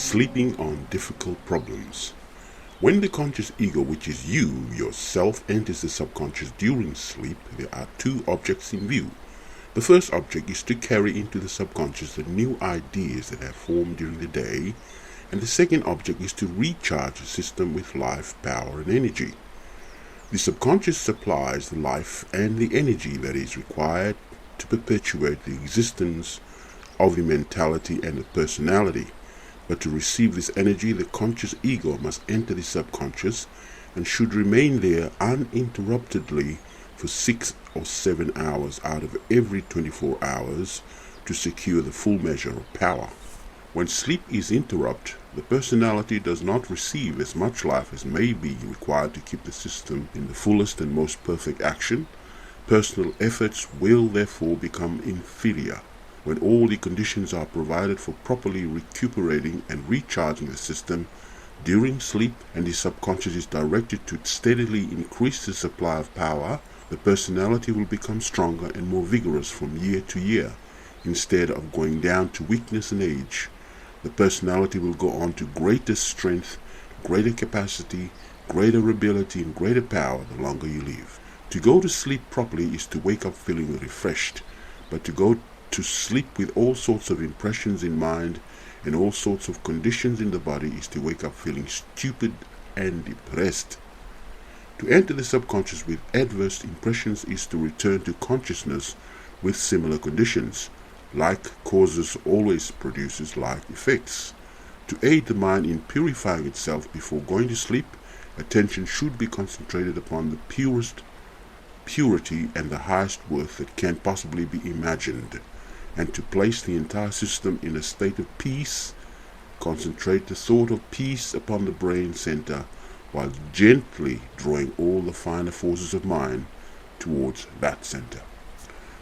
Sleeping on difficult problems. When the conscious ego, which is you, yourself, enters the subconscious during sleep, there are two objects in view. The first object is to carry into the subconscious the new ideas that have formed during the day, and the second object is to recharge the system with life, power, and energy. The subconscious supplies the life and the energy that is required to perpetuate the existence of the mentality and the personality. But to receive this energy, the conscious ego must enter the subconscious and should remain there uninterruptedly for 6 or 7 hours out of every 24 hours to secure the full measure of power. When sleep is interrupted, the personality does not receive as much life as may be required to keep the system in the fullest and most perfect action. Personal efforts will therefore become inferior. When all the conditions are provided for properly recuperating and recharging the system during sleep, and the subconscious is directed to steadily increase the supply of power, the personality will become stronger and more vigorous from year to year, instead of going down to weakness and age. The personality will go on to greater strength, greater capacity, greater ability, and greater power the longer you live. To go to sleep properly is to wake up feeling refreshed, but to go to sleep with all sorts of impressions in mind and all sorts of conditions in the body is to wake up feeling stupid and depressed. To enter the subconscious with adverse impressions is to return to consciousness with similar conditions. Like causes always produces like effects. To aid the mind in purifying itself before going to sleep, attention should be concentrated upon the purest purity and the highest worth that can possibly be imagined, and to place the entire system in a state of peace. Concentrate the thought of peace upon the brain center while gently drawing all the finer forces of mind towards that center.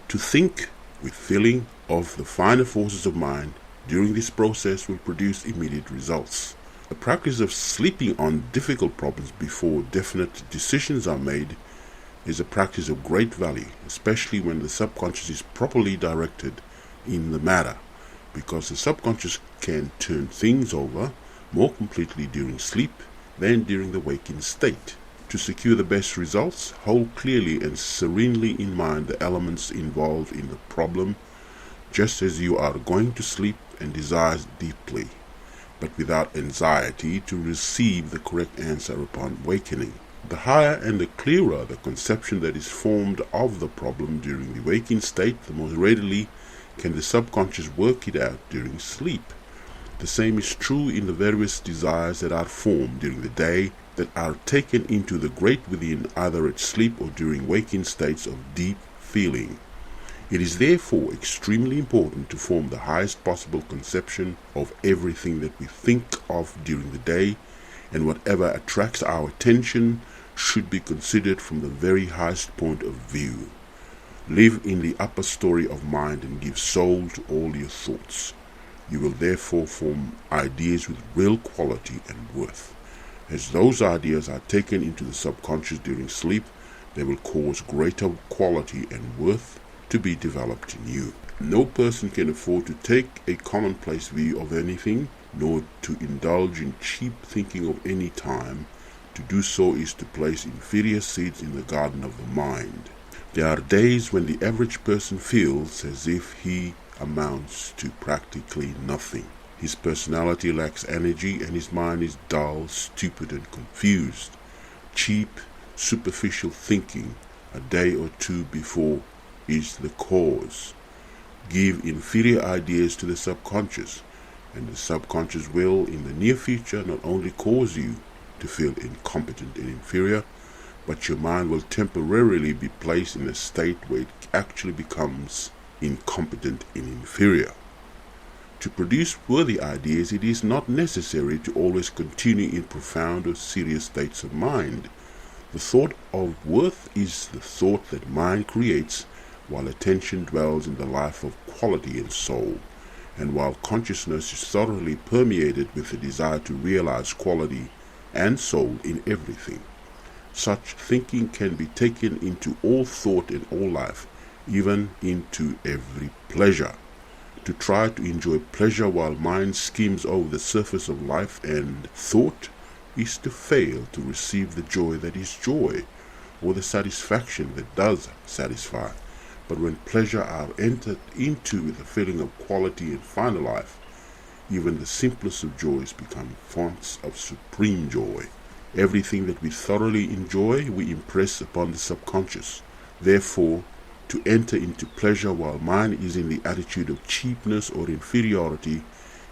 To think with feeling of the finer forces of mind during this process will produce immediate results. The practice of sleeping on difficult problems before definite decisions are made is a practice of great value, especially when the subconscious is properly directed in the matter, because the subconscious can turn things over more completely during sleep than during the waking state. To secure the best results, hold clearly and serenely in mind the elements involved in the problem, just as you are going to sleep, and desire deeply, but without anxiety, to receive the correct answer upon wakening. The higher and the clearer the conception that is formed of the problem during the waking state, the more readily can the subconscious work it out during sleep. The same is true in the various desires that are formed during the day, that are taken into the great within either at sleep or during waking states of deep feeling. It is therefore extremely important to form the highest possible conception of everything that we think of during the day, and whatever attracts our attention should be considered from the very highest point of view. Live in the upper story of mind and give soul to all your thoughts. You will therefore form ideas with real quality and worth. As those ideas are taken into the subconscious during sleep, they will cause greater quality and worth to be developed in you. No person can afford to take a commonplace view of anything, nor to indulge in cheap thinking of any time. To do so is to place inferior seeds in the garden of the mind. There are days when the average person feels as if he amounts to practically nothing. His personality lacks energy and his mind is dull, stupid, and confused. Cheap, superficial thinking a day or two before is the cause. Give inferior ideas to the subconscious, and the subconscious will in the near future not only cause you to feel incompetent and inferior, but your mind will temporarily be placed in a state where it actually becomes incompetent and inferior. To produce worthy ideas, it is not necessary to always continue in profound or serious states of mind. The thought of worth is the thought that mind creates while attention dwells in the life of quality and soul, and while consciousness is thoroughly permeated with the desire to realize quality and soul in everything. Such thinking can be taken into all thought and all life, even into every pleasure. to try to enjoy pleasure while mind skims over the surface of life and thought is to fail to receive the joy that is joy, or the satisfaction that does satisfy. But when pleasure are entered into the feeling of quality and final life, even the simplest of joys become fonts of supreme joy. Everything that we thoroughly enjoy, we impress upon the subconscious. Therefore, to enter into pleasure while mind is in the attitude of cheapness or inferiority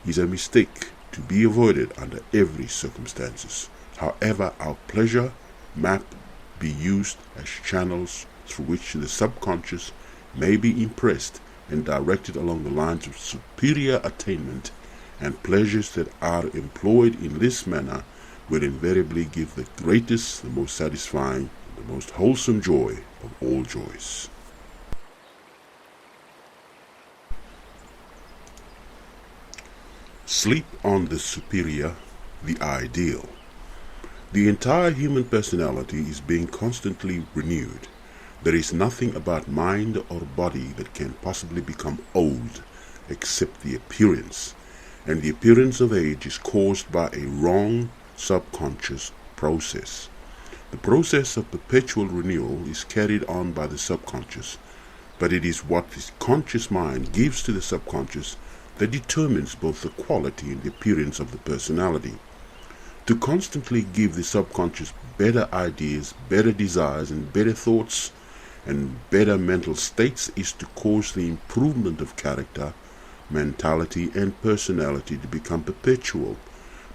is a mistake to be avoided under every circumstances. However, our pleasure map be used as channels through which the subconscious may be impressed and directed along the lines of superior attainment, and pleasures that are employed in this manner will invariably give the greatest, the most satisfying, the most wholesome joy of all joys. Sleep on the superior, the ideal. The entire human personality is being constantly renewed. There is nothing about mind or body that can possibly become old except the appearance, and the appearance of age is caused by a wrong subconscious process. The process of perpetual renewal is carried on by the subconscious, but it is what the conscious mind gives to the subconscious that determines both the quality and the appearance of the personality. To constantly give the subconscious better ideas, better desires, and better thoughts, and better mental states is to cause the improvement of character, mentality, and personality to become perpetual.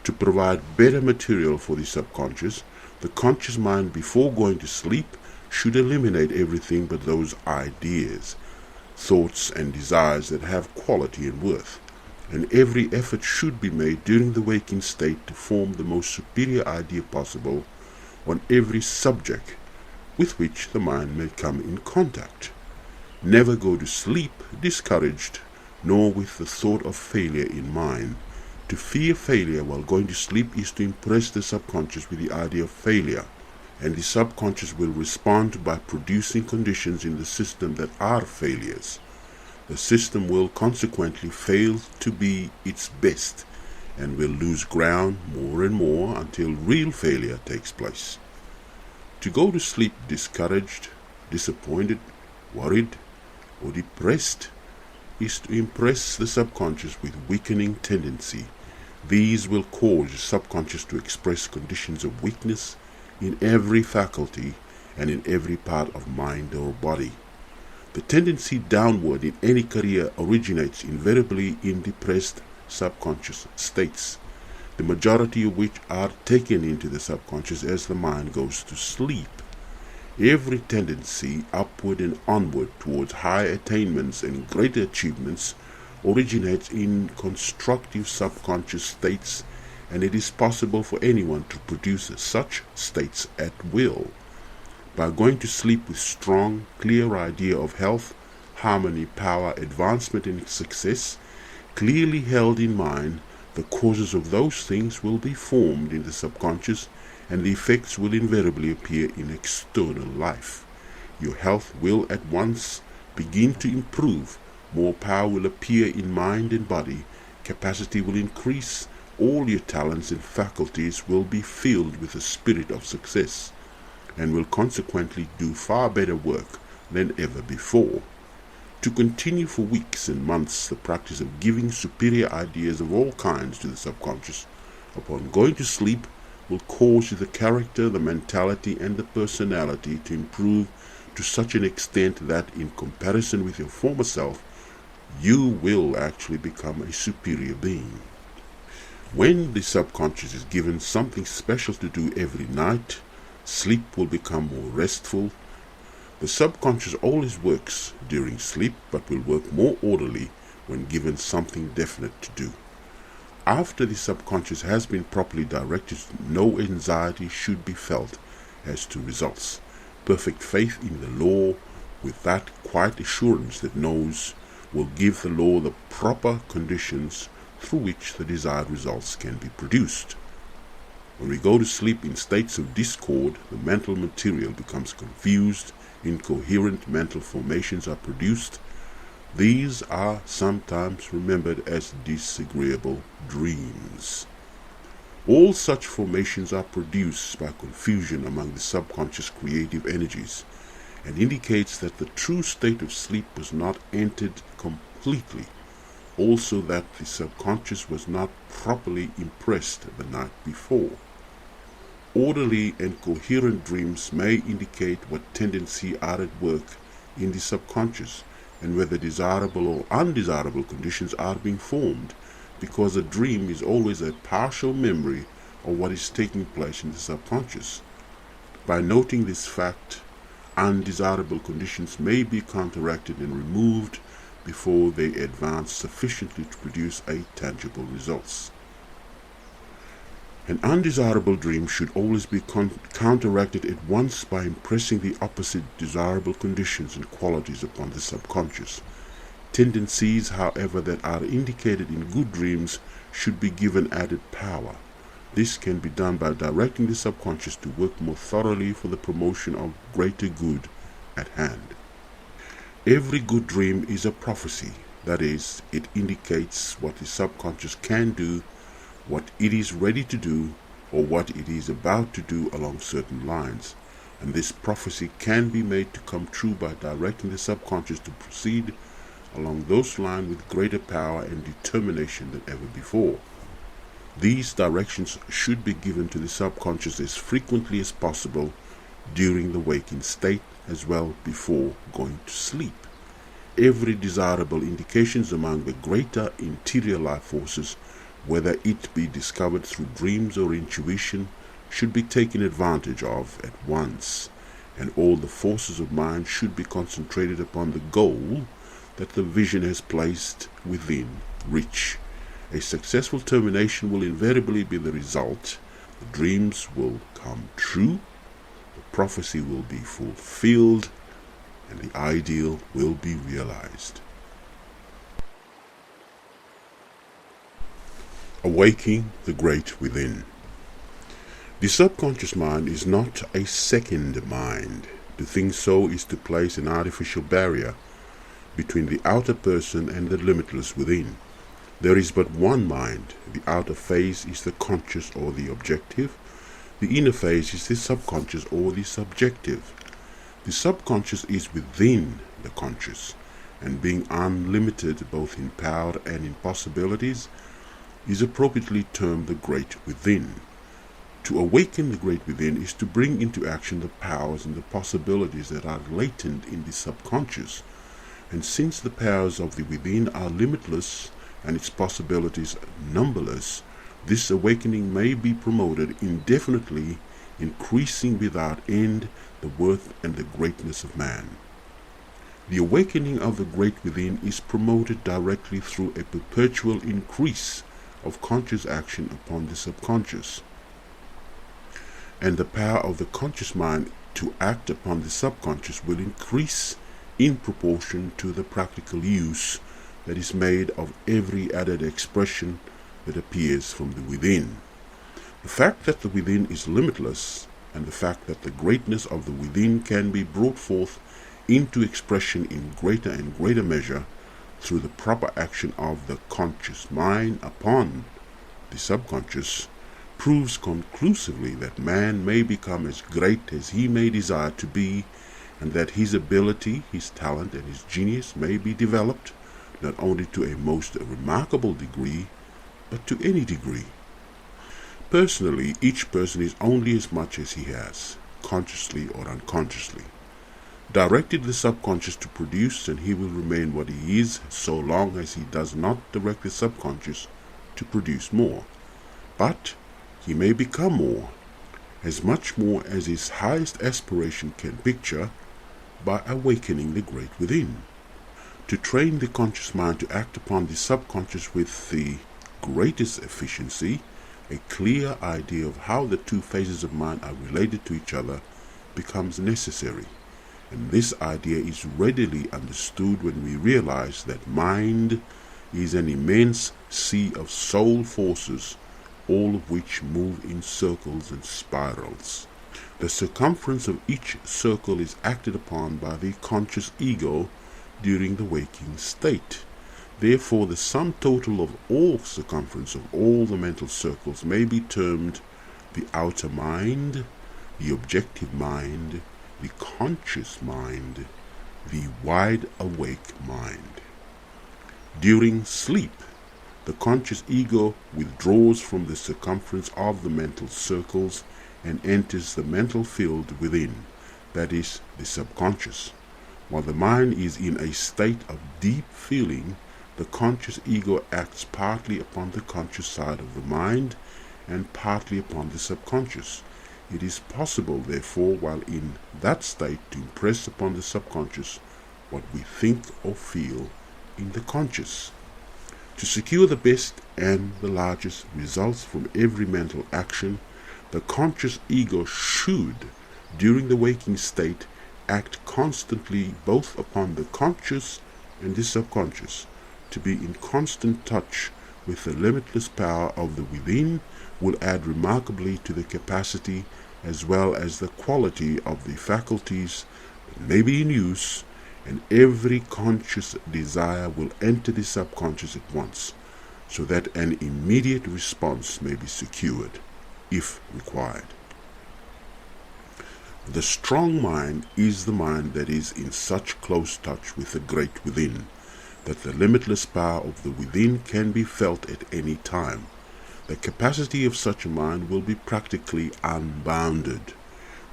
To provide better material for the subconscious, the conscious mind before going to sleep should eliminate everything but those ideas, thoughts, and desires that have quality and worth, and every effort should be made during the waking state to form the most superior idea possible on every subject with which the mind may come in contact. Never go to sleep discouraged, nor with the thought of failure in mind. To fear failure while going to sleep is to impress the subconscious with the idea of failure, and the subconscious will respond by producing conditions in the system that are failures. The system will consequently fail to be its best, and will lose ground more and more until real failure takes place. To go to sleep discouraged, disappointed, worried, or depressed is to impress the subconscious with weakening tendency. These will cause the subconscious to express conditions of weakness in every faculty and in every part of mind or body. The tendency downward in any career originates invariably in depressed subconscious states, the majority of which are taken into the subconscious as the mind goes to sleep. Every tendency upward and onward towards high attainments and greater achievements originates in constructive subconscious states, and it is possible for anyone to produce such states at will. By going to sleep with strong, clear idea of health, harmony, power, advancement, and success, clearly held in mind, the causes of those things will be formed in the subconscious, and the effects will invariably appear in external life. Your health will at once begin to improve, more power will appear in mind and body, capacity will increase, all your talents and faculties will be filled with the spirit of success, and will consequently do far better work than ever before. To continue for weeks and months the practice of giving superior ideas of all kinds to the subconscious upon going to sleep will cause the character, the mentality, and the personality to improve to such an extent that, in comparison with your former self, you will actually become a superior being. When the subconscious is given something special to do every night, sleep will become more restful. The subconscious always works during sleep, but will work more orderly when given something definite to do. After the subconscious has been properly directed, no anxiety should be felt as to results. Perfect faith in the law, with that quiet assurance that knows, will give the law the proper conditions through which the desired results can be produced. When we go to sleep in states of discord, the mental material becomes confused, incoherent mental formations are produced, These are sometimes remembered as disagreeable dreams. All such formations are produced by confusion among the subconscious creative energies, and indicates that the true state of sleep was not entered completely. Also that the subconscious was not properly impressed the night before. Orderly and coherent dreams may indicate what tendencies are at work in the subconscious and whether desirable or undesirable conditions are being formed, because a dream is always a partial memory of what is taking place in the subconscious. By noting this fact, undesirable conditions may be counteracted and removed before they advance sufficiently to produce tangible results. An undesirable dream should always be counteracted at once by impressing the opposite desirable conditions and qualities upon the subconscious. Tendencies, however, that are indicated in good dreams should be given added power. This can be done by directing the subconscious to work more thoroughly for the promotion of greater good at hand. Every good dream is a prophecy, that is, it indicates what the subconscious can do, what it is ready to do, or what it is about to do along certain lines, and this prophecy can be made to come true by directing the subconscious to proceed along those lines with greater power and determination than ever before. These directions should be given to the subconscious as frequently as possible during the waking state as well before going to sleep. Every desirable indications among the greater interior life forces, whether it be discovered through dreams or intuition, should be taken advantage of at once, and all the forces of mind should be concentrated upon the goal that the vision has placed within reach. A successful termination will invariably be the result. The dreams will come true, the prophecy will be fulfilled, and the ideal will be realized. Awaking the great within. The subconscious mind is not a second mind. To think so is to place an artificial barrier between the outer person and the limitless within. There is but one mind. The outer phase is the conscious or the objective. The inner phase is the subconscious or the subjective. The subconscious is within the conscious, and being unlimited both in power and in possibilities, is appropriately termed the great within. To awaken the great within is to bring into action the powers and the possibilities that are latent in the subconscious. And since the powers of the within are limitless and its possibilities numberless, this awakening may be promoted indefinitely, increasing without end the worth and the greatness of man. The awakening of the great within is promoted directly through a perpetual increase of conscious action upon the subconscious, and the power of the conscious mind to act upon the subconscious will increase in proportion to the practical use that is made of every added expression that appears from the within. The fact that the within is limitless, and the fact that the greatness of the within can be brought forth into expression in greater and greater measure through the proper action of the conscious mind upon the subconscious, proves conclusively that man may become as great as he may desire to be, and that his ability, his talent, and his genius may be developed not only to a most remarkable degree, but to any degree. Personally, each person is only as much as he has, consciously or unconsciously. Directed the subconscious to produce, and he will remain what he is so long as he does not direct the subconscious to produce more. But he may become more, as much more as his highest aspiration can picture, by awakening the great within. To train the conscious mind to act upon the subconscious with the greatest efficiency, a clear idea of how the two phases of mind are related to each other becomes necessary, and this idea is readily understood when we realize that mind is an immense sea of soul forces, all of which move in circles and spirals. The circumference of each circle is acted upon by the conscious ego during the waking state. Therefore, the sum total of all circumference of all the mental circles may be termed the outer mind, the objective mind, the conscious mind, the wide awake mind. During sleep, the conscious ego withdraws from the circumference of the mental circles and enters the mental field within, that is, the subconscious. While the mind is in a state of deep feeling, the conscious ego acts partly upon the conscious side of the mind and partly upon the subconscious. It is possible, therefore, while in that state, to impress upon the subconscious what we think or feel in the conscious. To secure the best and the largest results from every mental action, the conscious ego should, during the waking state, act constantly both upon the conscious and the subconscious. To be in constant touch with the limitless power of the within will add remarkably to the capacity as well as the quality of the faculties that may be in use, and every conscious desire will enter the subconscious at once, so that an immediate response may be secured, if required. The strong mind is the mind that is in such close touch with the great within, that the limitless power of the within can be felt at any time. The capacity of such a mind will be practically unbounded.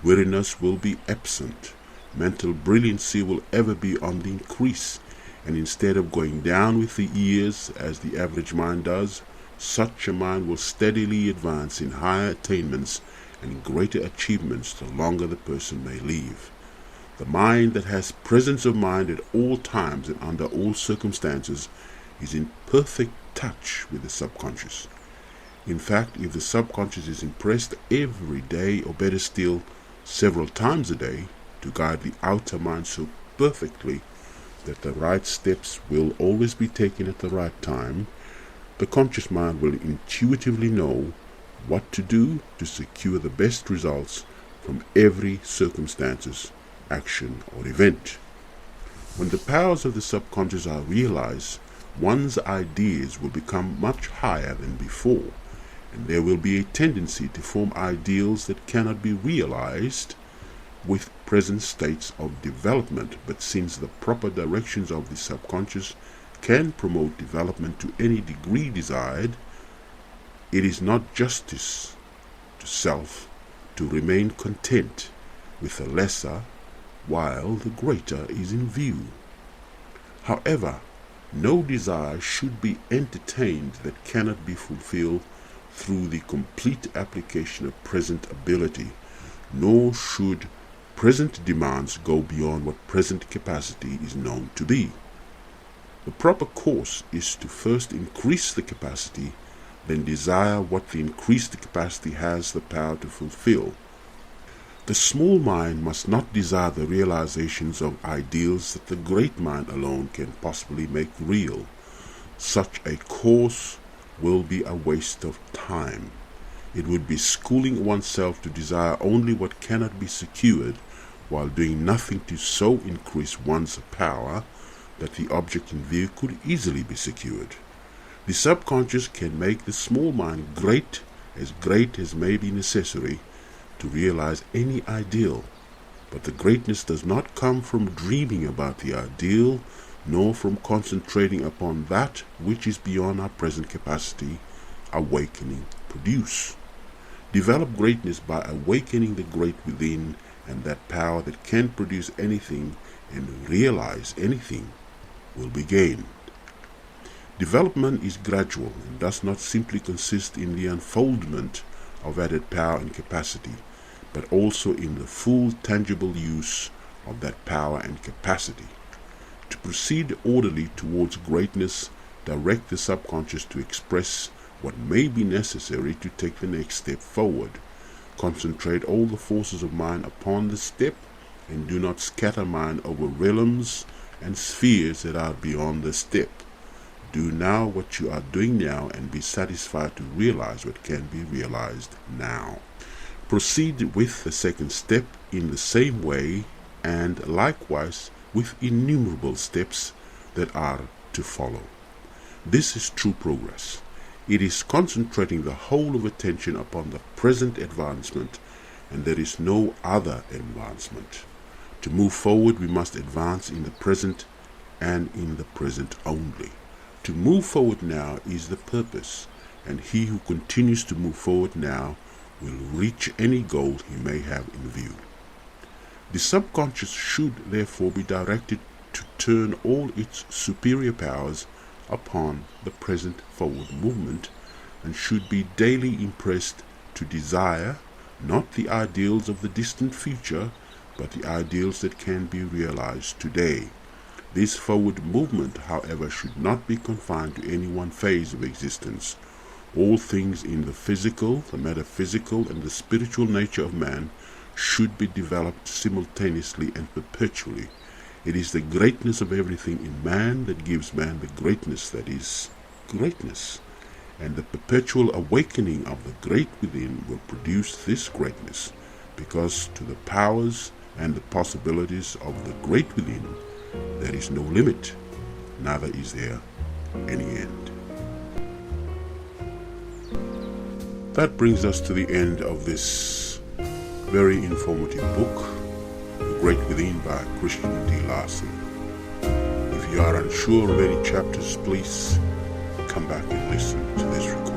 Weariness will be absent. Mental brilliancy will ever be on the increase, and instead of going down with the years, as the average mind does, such a mind will steadily advance in higher attainments and greater achievements the longer the person may live. The mind that has presence of mind at all times and under all circumstances is in perfect touch with the subconscious. In fact, if the subconscious is impressed every day, or better still, several times a day, to guide the outer mind so perfectly that the right steps will always be taken at the right time, the conscious mind will intuitively know what to do to secure the best results from every circumstances, action, or event. When the powers of the subconscious are realized, one's ideas will become much higher than before, and there will be a tendency to form ideals that cannot be realized with present states of development. But since the proper directions of the subconscious can promote development to any degree desired, it is not justice to self to remain content with the lesser while the greater is in view. However, no desire should be entertained that cannot be fulfilled through the complete application of present ability, nor should present demands go beyond what present capacity is known to be. The proper course is to first increase the capacity, then desire what the increased capacity has the power to fulfill. The small mind must not desire the realizations of ideals that the great mind alone can possibly make real. Such a course will be a waste of time. It would be schooling oneself to desire only what cannot be secured, while doing nothing to so increase one's power that the object in view could easily be secured. The subconscious can make the small mind great as may be necessary to realize any ideal, but the greatness does not come from dreaming about the ideal, nor from concentrating upon that which is beyond our present capacity, awakening produce. Develop greatness by awakening the great within, and that power that can produce anything and realize anything will be gained. Development is gradual and does not simply consist in the unfoldment of added power and capacity, but also in the full tangible use of that power and capacity. To proceed orderly towards greatness, direct the subconscious to express what may be necessary to take the next step forward. Concentrate all the forces of mind upon the step, and do not scatter mind over realms and spheres that are beyond the step. Do now what you are doing now, and be satisfied to realize what can be realized now. Proceed with the second step in the same way, and likewise with innumerable steps that are to follow. This is true progress. It is concentrating the whole of attention upon the present advancement, and there is no other advancement. To move forward, we must advance in the present and in the present only. To move forward now is the purpose, and he who continues to move forward now will reach any goal he may have in view. The subconscious should therefore be directed to turn all its superior powers upon the present forward movement, and should be daily impressed to desire not the ideals of the distant future, but the ideals that can be realized today. This forward movement, however, should not be confined to any one phase of existence. All things in the physical, the metaphysical, and the spiritual nature of man should be developed simultaneously and perpetually. It is the greatness of everything in man that gives man the greatness that is greatness, and the perpetual awakening of the great within will produce this greatness, because to the powers and the possibilities of the great within there is no limit, neither is there any end. That brings us to the end of this very informative book, The Great Within by Christian D. Larson. If you are unsure of any chapters, please come back and listen to this recording.